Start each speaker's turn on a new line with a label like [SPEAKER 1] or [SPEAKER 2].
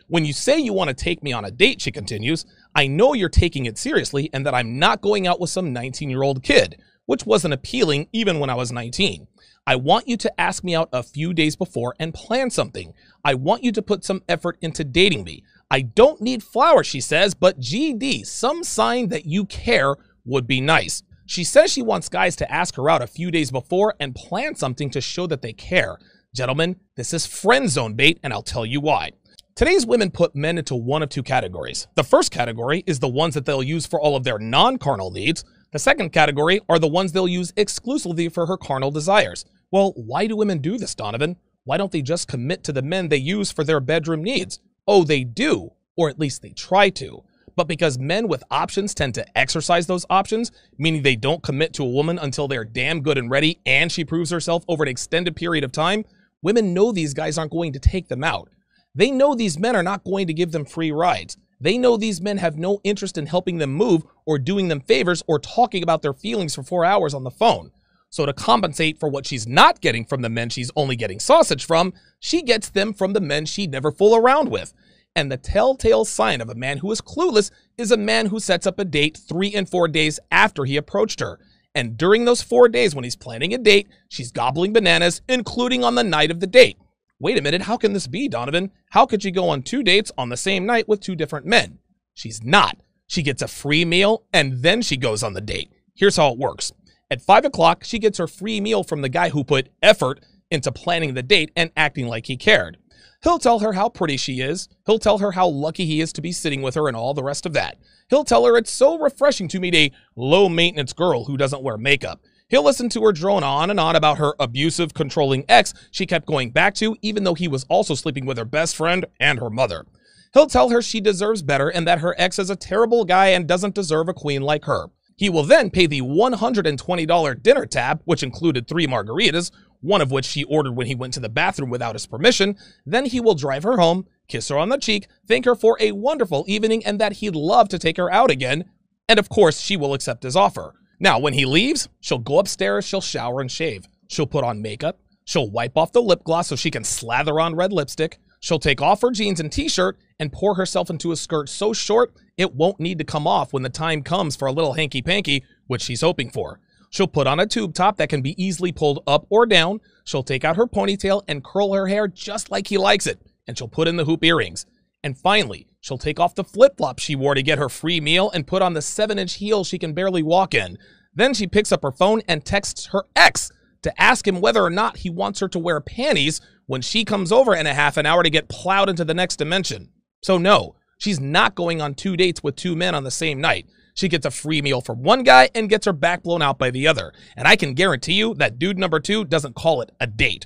[SPEAKER 1] When you say you want to take me on a date, she continues, I know you're taking it seriously and that I'm not going out with some 19-year-old kid, which wasn't appealing even when I was 19. I want you to ask me out a few days before and plan something. I want you to put some effort into dating me. I don't need flowers, she says, but GD, some sign that you care would be nice. She says she wants guys to ask her out a few days before and plan something to show that they care. Gentlemen, this is friend zone bait, and I'll tell you why. Today's women put men into one of two categories. The first category is the ones that they'll use for all of their non-carnal needs. The second category are the ones they'll use exclusively for her carnal desires. Well, why do women do this, Donovan? Why don't they just commit to the men they use for their bedroom needs? Oh, they do, or at least they try to. But because men with options tend to exercise those options, meaning they don't commit to a woman until they're damn good and ready and she proves herself over an extended period of time, women know these guys aren't going to take them out. They know these men are not going to give them free rides. They know these men have no interest in helping them move or doing them favors or talking about their feelings for 4 hours on the phone. So to compensate for what she's not getting from the men she's only getting sausage from, she gets them from the men she'd never fool around with. And the telltale sign of a man who is clueless is a man who sets up a date 3 and 4 days after he approached her. And during those 4 days when he's planning a date, she's gobbling bananas, including on the night of the date. Wait a minute, how can this be, Donovan? How could she go on 2 dates on the same night with 2 different men? She's not. She gets a free meal and then she goes on the date. Here's how it works. At 5 o'clock, she gets her free meal from the guy who put effort into planning the date and acting like he cared. He'll tell her how pretty she is. He'll tell her how lucky he is to be sitting with her and all the rest of that. He'll tell her it's so refreshing to meet a low-maintenance girl who doesn't wear makeup. He'll listen to her drone on and on about her abusive, controlling ex she kept going back to, even though he was also sleeping with her best friend and her mother. He'll tell her she deserves better and that her ex is a terrible guy and doesn't deserve a queen like her. He will then pay the $120 dinner tab, which included 3 margaritas, one of which she ordered when he went to the bathroom without his permission. Then he will drive her home, kiss her on the cheek, thank her for a wonderful evening and that he'd love to take her out again. And of course, she will accept his offer. Now, when he leaves, she'll go upstairs, she'll shower and shave. She'll put on makeup. She'll wipe off the lip gloss so she can slather on red lipstick. She'll take off her jeans and t-shirt and pour herself into a skirt so short it won't need to come off when the time comes for a little hanky-panky, which she's hoping for. She'll put on a tube top that can be easily pulled up or down. She'll take out her ponytail and curl her hair just like he likes it. And she'll put in the hoop earrings. And finally, she'll take off the flip-flops she wore to get her free meal and put on the 7-inch heels she can barely walk in. Then she picks up her phone and texts her ex to ask him whether or not he wants her to wear panties when she comes over in a half an hour to get plowed into the next dimension. So no, she's not going on 2 dates with 2 men on the same night. She gets a free meal from one guy and gets her back blown out by the other. And I can guarantee you that dude number 2 doesn't call it a date.